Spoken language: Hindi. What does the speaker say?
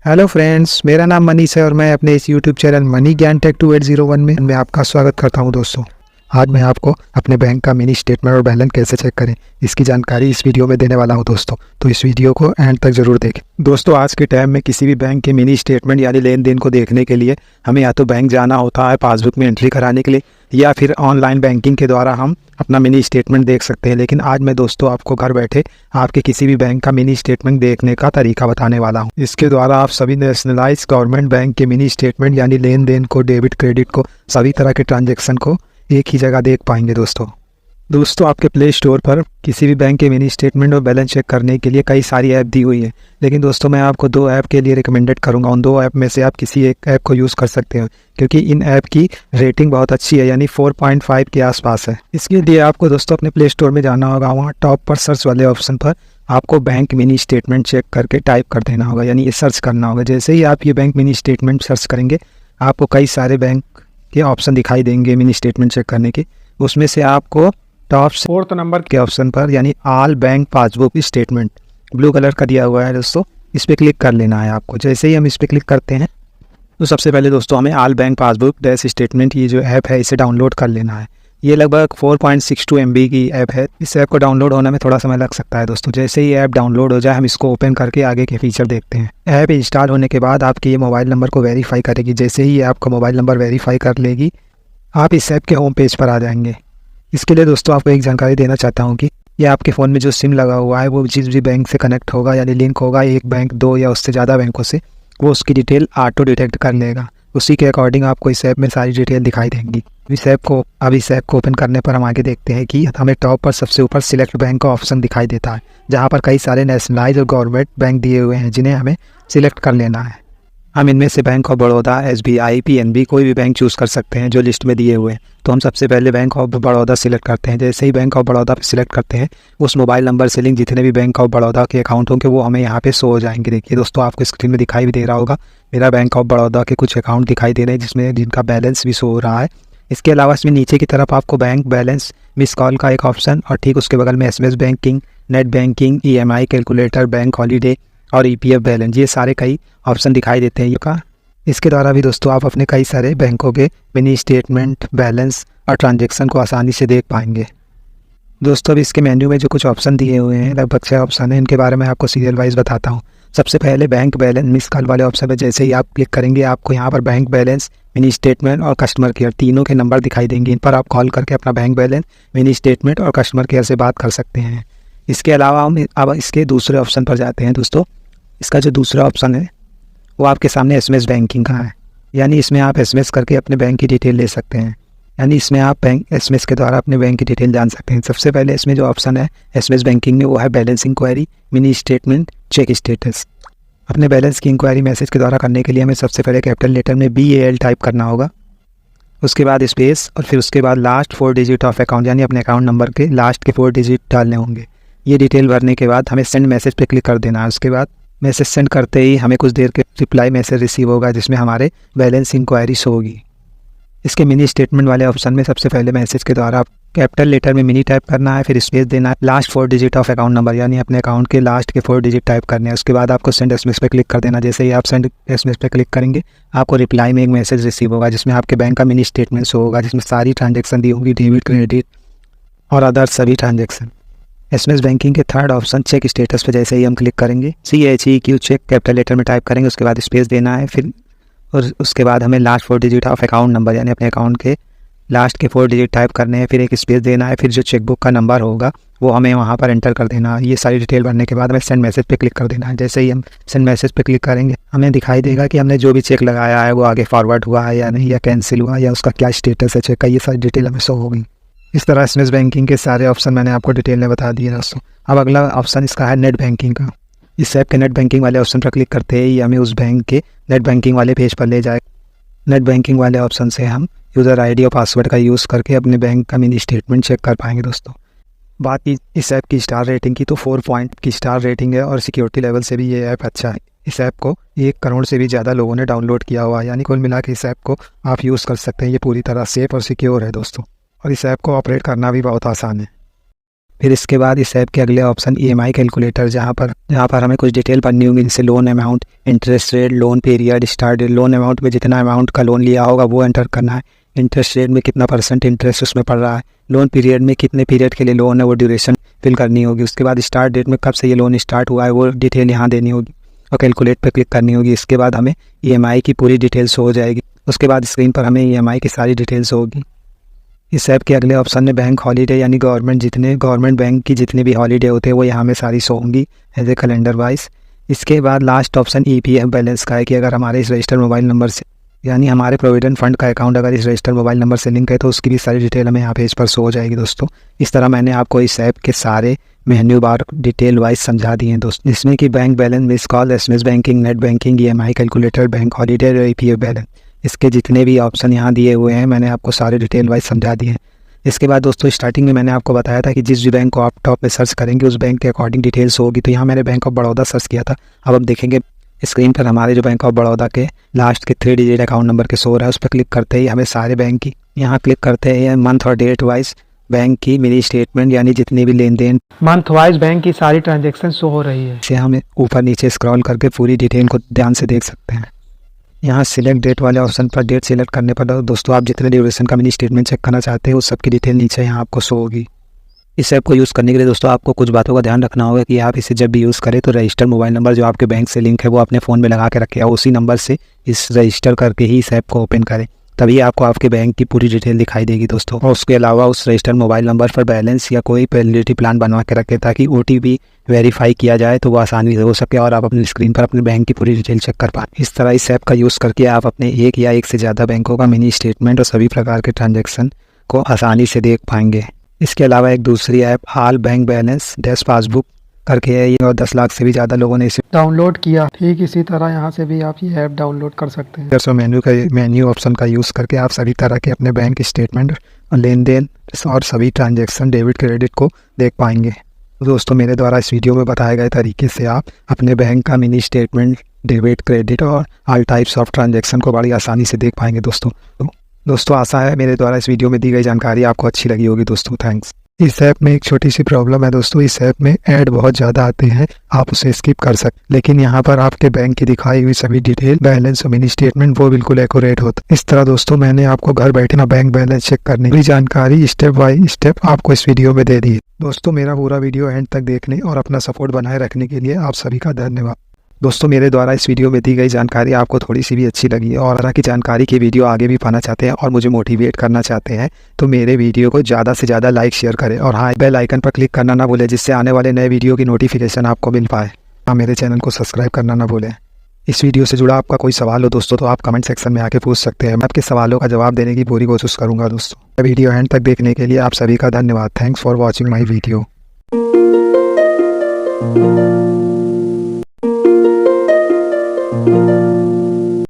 हेलो फ्रेंड्स, मेरा नाम मनीष है और मैं अपने इस यूट्यूब चैनल मनी ज्ञान टेक 2801 में मैं आपका स्वागत करता हूं। दोस्तों, आज मैं आपको अपने बैंक का मिनी स्टेटमेंट और बैलेंस कैसे चेक करें इसकी जानकारी इस वीडियो में देने वाला हूं। दोस्तों, तो इस वीडियो को एंड तक जरूर देखें। दोस्तों, आज के टाइम में किसी भी बैंक के मिनी स्टेटमेंट यानी लेन देन को देखने के लिए हमें या तो बैंक जाना होता है पासबुक में एंट्री कराने के लिए, या फिर ऑनलाइन बैंकिंग के द्वारा हम अपना मिनी स्टेटमेंट देख सकते हैं। लेकिन आज मैं दोस्तों आपको घर बैठे आपके किसी भी बैंक का मिनी स्टेटमेंट देखने का तरीका बताने वाला हूं। इसके द्वारा आप सभी नेशनलाइज्ड गवर्नमेंट बैंक के मिनी स्टेटमेंट यानी लेन देन को, डेबिट क्रेडिट को, सभी तरह के ट्रांजैक्शन को एक ही जगह देख पाएंगे। दोस्तों आपके प्ले स्टोर पर किसी भी बैंक के मिनी स्टेटमेंट और बैलेंस चेक करने के लिए कई सारी ऐप दी हुई है, लेकिन दोस्तों मैं आपको दो ऐप के लिए रिकमेंडेड करूंगा। उन दो ऐप में से आप किसी एक ऐप को यूज़ कर सकते हो, क्योंकि इन ऐप की रेटिंग बहुत अच्छी है, यानी 4.5 के आसपास है। इसके लिए आपको दोस्तों अपने प्ले स्टोर में जाना होगा। वहाँ टॉप पर सर्च वाले ऑप्शन पर आपको बैंक मिनी स्टेटमेंट चेक करके टाइप कर देना होगा, यानी ये सर्च करना होगा। जैसे ही आप ये बैंक मिनी स्टेटमेंट सर्च करेंगे, आपको कई सारे बैंक के ऑप्शन दिखाई देंगे मिनी स्टेटमेंट चेक करने के। उसमें से आपको टॉप 4th नंबर के ऑप्शन पर यानी all bank passbook statement blue colour का दिया हुआ है दोस्तों, इस पर क्लिक कर लेना है आपको। जैसे ही हम इस पर क्लिक करते हैं तो सबसे पहले दोस्तों हमें all bank passbook dash statement ये जो ऐप है इसे डाउनलोड कर लेना है। ये लगभग 4.62 MB की ऐप है। इस ऐप को डाउनलोड होने में थोड़ा समय लग सकता है दोस्तों। जैसे ही ऐप डाउनलोड हो जाए हम इसको ओपन करके आगे के फीचर देखते हैं। ऐप इंस्टॉल होने के बाद आपके ये मोबाइल नंबर को वेरीफाई करेगी। जैसे ही आपका मोबाइल नंबर वेरीफाई कर लेगी, आप इस ऐप के होम पेज पर आ जाएंगे। इसके लिए दोस्तों आपको एक जानकारी देना चाहता हूँ कि ये आपके फ़ोन में जो सिम लगा हुआ है वो जिस भी बैंक से कनेक्ट होगा यानी लिंक होगा, एक बैंक, दो या उससे ज़्यादा बैंकों से, वो उसकी डिटेल ऑटो डिटेक्ट कर लेगा। उसी के अकॉर्डिंग आपको इस ऐप में सारी डिटेल दिखाई देंगी। इस ऐप को ओपन करने पर हम आगे देखते हैं कि हमें टॉप पर सबसे ऊपर सिलेक्ट बैंक का ऑप्शन दिखाई देता है, जहाँ पर कई सारे नेशनलाइज्ड और गवर्नमेंट बैंक दिए हुए हैं जिन्हें हमें सिलेक्ट कर लेना है। हम इनमें से bank of Baroda, SBI, PNB कोई भी बैंक चूज़ कर सकते हैं जो लिस्ट में दिए हुए हैं। तो हम सबसे पहले बैंक ऑफ बड़ौदा सिलेक्ट करते हैं। जैसे ही बैंक ऑफ बड़ौदा पर सिलेक्ट करते हैं, उस मोबाइल नंबर से लिंक जितने भी बैंक ऑफ बड़ौदा के अकाउंट होंगे वो हमें यहाँ पे शो हो जाएंगे। देखिए दोस्तों, आपको स्क्रीन में दिखाई भी दे रहा होगा मेरा बैंक ऑफ बड़ौदा के कुछ अकाउंट दिखाई दे रहे हैं जिनका बैलेंस भी शो हो रहा है। इसके अलावा इसमें नीचे की तरफ आपको बैंक बैलेंस, मिस कॉल का एक ऑप्शन और ठीक उसके बगल में SMS banking, net banking, EMI calculator, bank holiday और EPF बैलेंस, ये सारे कई ऑप्शन दिखाई देते हैं। इसके द्वारा भी दोस्तों आप अपने कई सारे बैंकों के मिनी स्टेटमेंट, बैलेंस और ट्रांजैक्शन को आसानी से देख पाएंगे। दोस्तों अब इसके मेन्यू में जो कुछ ऑप्शन दिए हुए हैं, लगभग 6 ऑप्शन हैं, इनके बारे में आपको सीरियल वाइज बताता हूँ। सबसे पहले बैंक बैलेंस मिस कॉल वाले ऑप्शन पर जैसे ही आप क्लिक करेंगे, आपको यहाँ पर बैंक बैलेंस, मिनी स्टेटमेंट और कस्टमर केयर तीनों के नंबर दिखाई देंगे। इन पर आप कॉल करके अपना बैंक बैलेंस, मिनी स्टेटमेंट और कस्टमर केयर से बात कर सकते हैं। इसके अलावा हम अब इसके दूसरे ऑप्शन पर जाते हैं। दोस्तों इसका जो दूसरा ऑप्शन है वो आपके सामने SMS बैंकिंग का है, यानी इसमें आप SMS करके अपने बैंक की डिटेल ले सकते हैं, यानी इसमें आप बैंक SMS के द्वारा अपने बैंक की डिटेल जान सकते हैं। सबसे पहले इसमें जो ऑप्शन है SMS बैंकिंग में वो है balance inquiry, mini statement, check status. अपने बैलेंस की इंक्वायरी मैसेज के द्वारा करने के लिए हमें सबसे पहले कैपिटल लेटर में BAL टाइप करना होगा, उसके बाद स्पेस और फिर उसके बाद लास्ट 4 डिजिट ऑफ अकाउंट यानी अपने अकाउंट नंबर के लास्ट के 4 डिजिट डालने होंगे। ये डिटेल भरने के बाद हमें सेंड मैसेज पर क्लिक कर देना है। उसके बाद मैसेज सेंड करते ही हमें कुछ देर के रिप्लाई मैसेज रिसीव होगा जिसमें हमारे बैलेंस इंक्वायरी शो होगी। इसके मिनी स्टेटमेंट वाले ऑप्शन में सबसे पहले मैसेज के द्वारा कैपिटल लेटर में मिनी टाइप करना है, फिर स्पेस देना है, last 4 digit of account number यानी अपने अकाउंट के लास्ट के 4 डिजिट टाइप करने हैं। उसके बाद आपको सेंड SMS पे क्लिक कर देना। जैसे ही आप सेंड SMS पे क्लिक करेंगे, आपको रिप्लाई में एक मैसेज रिसीव होगा जिसमें आपके बैंक का मिनी स्टेटमेंट शो होगा, जिसमें सारी ट्रांजेक्शन दी होंगी, डेबिट, क्रेडिट और अदर सभी ट्रांजेक्शन। SMS बैंकिंग के थर्ड ऑप्शन चेक स्टेटस पे जैसे ही हम क्लिक करेंगे, CHEQ चेक कैपिटल लेटर में टाइप करेंगे, उसके बाद स्पेस देना है, फिर और उसके बाद हमें last 4 digit of account number यानी अपने अकाउंट के लास्ट के 4 डिजिट टाइप करने हैं, फिर एक स्पेस देना है, फिर जो चेकबुक का नंबर होगा वो हमें वहाँ पर एंटर कर देना है। ये सारी डिटेल भरने के बाद हमें सेंड मैसेज पे क्लिक कर देना है। जैसे ही हम सेंड मैसेज पे क्लिक करेंगे, हमें दिखाई देगा कि हमने जो भी चेक लगाया है वो आगे फॉरवर्ड हुआ है या नहीं, या कैंसिल हुआ, या उसका क्या स्टेटस है चेक का, ये सारी डिटेल हमें शो होगी। इस तरह SMS बैंकिंग के सारे ऑप्शन मैंने आपको डिटेल में बता दिए दोस्तों। अब अगला ऑप्शन इसका है नेट बैंकिंग का। इस ऐप के नेट बैंकिंग वाले ऑप्शन पर क्लिक करते ही हमें उस बैंक के नेट बैंकिंग वाले पेज पर ले जाए। नेट बैंकिंग वाले ऑप्शन से हम यूज़र ID और पासवर्ड का यूज़ करके अपने बैंक का मिनी स्टेटमेंट चेक कर पाएंगे। दोस्तों बात की इस ऐप की स्टार रेटिंग की, तो 4 पॉइंट की स्टार रेटिंग है और सिक्योरिटी लेवल से भी ये ऐप अच्छा है। इस ऐप को 1 करोड़ से भी ज़्यादा लोगों ने डाउनलोड किया हुआ है, यानी कुल मिला के इस ऐप को आप यूज़ कर सकते हैं। ये पूरी तरह सेफ़ और सिक्योर है दोस्तों, और इस ऐप को ऑपरेट करना भी बहुत आसान है। फिर इसके बाद इस ऐप के अगले ऑप्शन EMI कैलकुलेटर, जहाँ पर हमें कुछ डिटेल भरनी होगी, जैसे loan amount, interest rate, loan period, start date. Loan amount में जितना अमाउंट का लोन लिया होगा वो एंटर करना है। इंटरेस्ट रेट में कितना % इंटरेस्ट उसमें पड़ रहा है। लोन पीरियड में कितने पीरियड के लिए लोन है वो ड्यूरेशन फिल करनी होगी। उसके बाद स्टार्ट डेट में कब से ये लोन स्टार्ट हुआ है वो डिटेल यहाँ देनी होगी और कैलकुलेट पर क्लिक करनी होगी। इसके बाद हमें EMI की पूरी डिटेल्स हो जाएगी। उसके बाद स्क्रीन पर हमें EMI की सारी डिटेल्स होगी। इस ऐप के अगले ऑप्शन में बैंक हॉलीडे, यानी गवर्नमेंट बैंक की जितने भी हॉलीडे होते हैं वो यहाँ में सारी शो होंगी एज ए कैलेंडर वाइज। इसके बाद लास्ट ऑप्शन EPF बैलेंस का है कि अगर हमारे इस रजिस्टर्ड मोबाइल नंबर से, यानी हमारे प्रोविडेंट फंड का अकाउंट अगर इस रजिस्टर्ड मोबाइल नंबर से लिंक है तो उसकी भी सारी डिटेल हमें यहाँ पेज पर शो हो जाएगी दोस्तों। इस तरह मैंने आपको इस ऐप के सारे मेन्यू बार डिटेल वाइज समझा दिए हैं दोस्तों, जिसमें कि bank balance, miss call, SMS banking, net banking, EMI calculator, bank holiday और EPF बैलेंस, इसके जितने भी ऑप्शन यहाँ दिए हुए हैं मैंने आपको सारे डिटेल वाइज समझा दिए हैं। इसके बाद दोस्तों स्टार्टिंग में मैंने आपको बताया था कि जिस भी बैंक को आप टॉप में सर्च करेंगे उस बैंक के अकॉर्डिंग डिटेल्स होगी। तो यहाँ मैंने बैंक ऑफ बड़ौदा सर्च किया था। अब हम देखेंगे स्क्रीन पर हमारे जो बैंक ऑफ बड़ौदा के लास्ट के 3 डिजिट अकाउंट नंबर के शो रहा है, उस पर क्लिक करते ही हमें सारे बैंक की, यहाँ क्लिक करते हैं मंथ और डेट वाइज बैंक की मिनी स्टेटमेंट, यानी जितनी भी लेन देन मंथ वाइज बैंक की सारी ट्रांजैक्शन शो हो रही है। से हमें ऊपर नीचे स्क्रॉल करके पूरी डिटेल को ध्यान से देख सकते हैं। यहाँ सिलेक्ट डेट वाले ऑप्शन पर डेट सिलेक्ट करने पर दोस्तों आप जितने ड्यूरेशन का मिनी स्टेटमेंट चेक करना चाहते हैं उस सब की डिटेल नीचे यहाँ आपको शो होगी। इस ऐप को यूज़ करने के लिए दोस्तों आपको कुछ बातों का ध्यान रखना होगा कि आप इसे जब भी यूज़ करें तो रजिस्टर्ड मोबाइल नंबर जो आपके बैंक से लिंक है वो अपने फ़ोन में लगा के रखें और उसी नंबर से इस रजिस्टर करके ही इस ऐप को ओपन करें, तभी आपको आपके बैंक की पूरी डिटेल दिखाई देगी दोस्तों। और उसके अलावा उस रजिस्टर्ड मोबाइल नंबर पर बैलेंस या कोई वैलिडिटी प्लान बनवा के रखें ताकि OTP वेरीफाई किया जाए तो वो आसानी से हो सके और आप अपनी स्क्रीन पर अपने बैंक की पूरी डिटेल चेक कर पाएँ। इस तरह इस ऐप का यूज़ करके आप अपने एक या एक से ज़्यादा बैंकों का मिनी स्टेटमेंट और सभी प्रकार के ट्रांजैक्शन को आसानी से देख पाएंगे। इसके अलावा एक दूसरी app all bank balance dash passbook करके है, ये और 10 लाख से भी ज़्यादा लोगों ने इसे डाउनलोड किया। ठीक इसी तरह यहाँ से भी आप ये ऐप डाउनलोड कर सकते हैं। सो मेन्यू ऑप्शन का यूज़ करके आप सभी तरह के अपने बैंक स्टेटमेंट, लेन देन और सभी ट्रांजैक्शन डेबिट क्रेडिट को देख पाएंगे। दोस्तों मेरे द्वारा इस वीडियो में बताए गए तरीके से आप अपने बैंक का मिनी स्टेटमेंट, डेबिट, क्रेडिट और ऑल टाइप्स ऑफ ट्रांजैक्शन को बड़ी आसानी से देख पाएंगे दोस्तों आशा है मेरे द्वारा इस वीडियो में दी गई जानकारी आपको अच्छी लगी होगी दोस्तों। थैंक्स। इस ऐप में एक छोटी सी प्रॉब्लम है दोस्तों, इस ऐप में ऐड बहुत ज़्यादा आते हैं, आप उसे स्किप कर सकते, लेकिन यहाँ पर आपके बैंक की दिखाई हुई सभी डिटेल, बैलेंस और मिनी स्टेटमेंट वो बिल्कुल एक्यूरेट होता है। इस तरह दोस्तों मैंने आपको घर बैठे ना बैंक बैलेंस चेक करने की जानकारी स्टेप बाय स्टेप आपको इस वीडियो में दे दी है। दोस्तों मेरा पूरा वीडियो एंड तक देखने और अपना सपोर्ट बनाए रखने के लिए आप सभी का धन्यवाद। दोस्तों मेरे द्वारा इस वीडियो में दी गई जानकारी आपको थोड़ी सी भी अच्छी लगी है और तरह की जानकारी की वीडियो आगे भी पाना चाहते हैं और मुझे मोटिवेट करना चाहते हैं तो मेरे वीडियो को ज़्यादा से ज़्यादा लाइक शेयर करें और हाँ बेल आइकन पर क्लिक करना ना भूलें जिससे आने वाले नए वीडियो की नोटिफिकेशन आपको मिल पाए। हाँ मेरे चैनल को सब्सक्राइब करना ना भूलें। इस वीडियो से जुड़ा आपका कोई सवाल हो दोस्तों तो आप कमेंट सेक्शन में आके पूछ सकते हैं, मैं आपके सवालों का जवाब देने की पूरी कोशिश करूँगा दोस्तों। वीडियो एंड तक देखने के लिए आप सभी का धन्यवाद। Thanks for watching my video.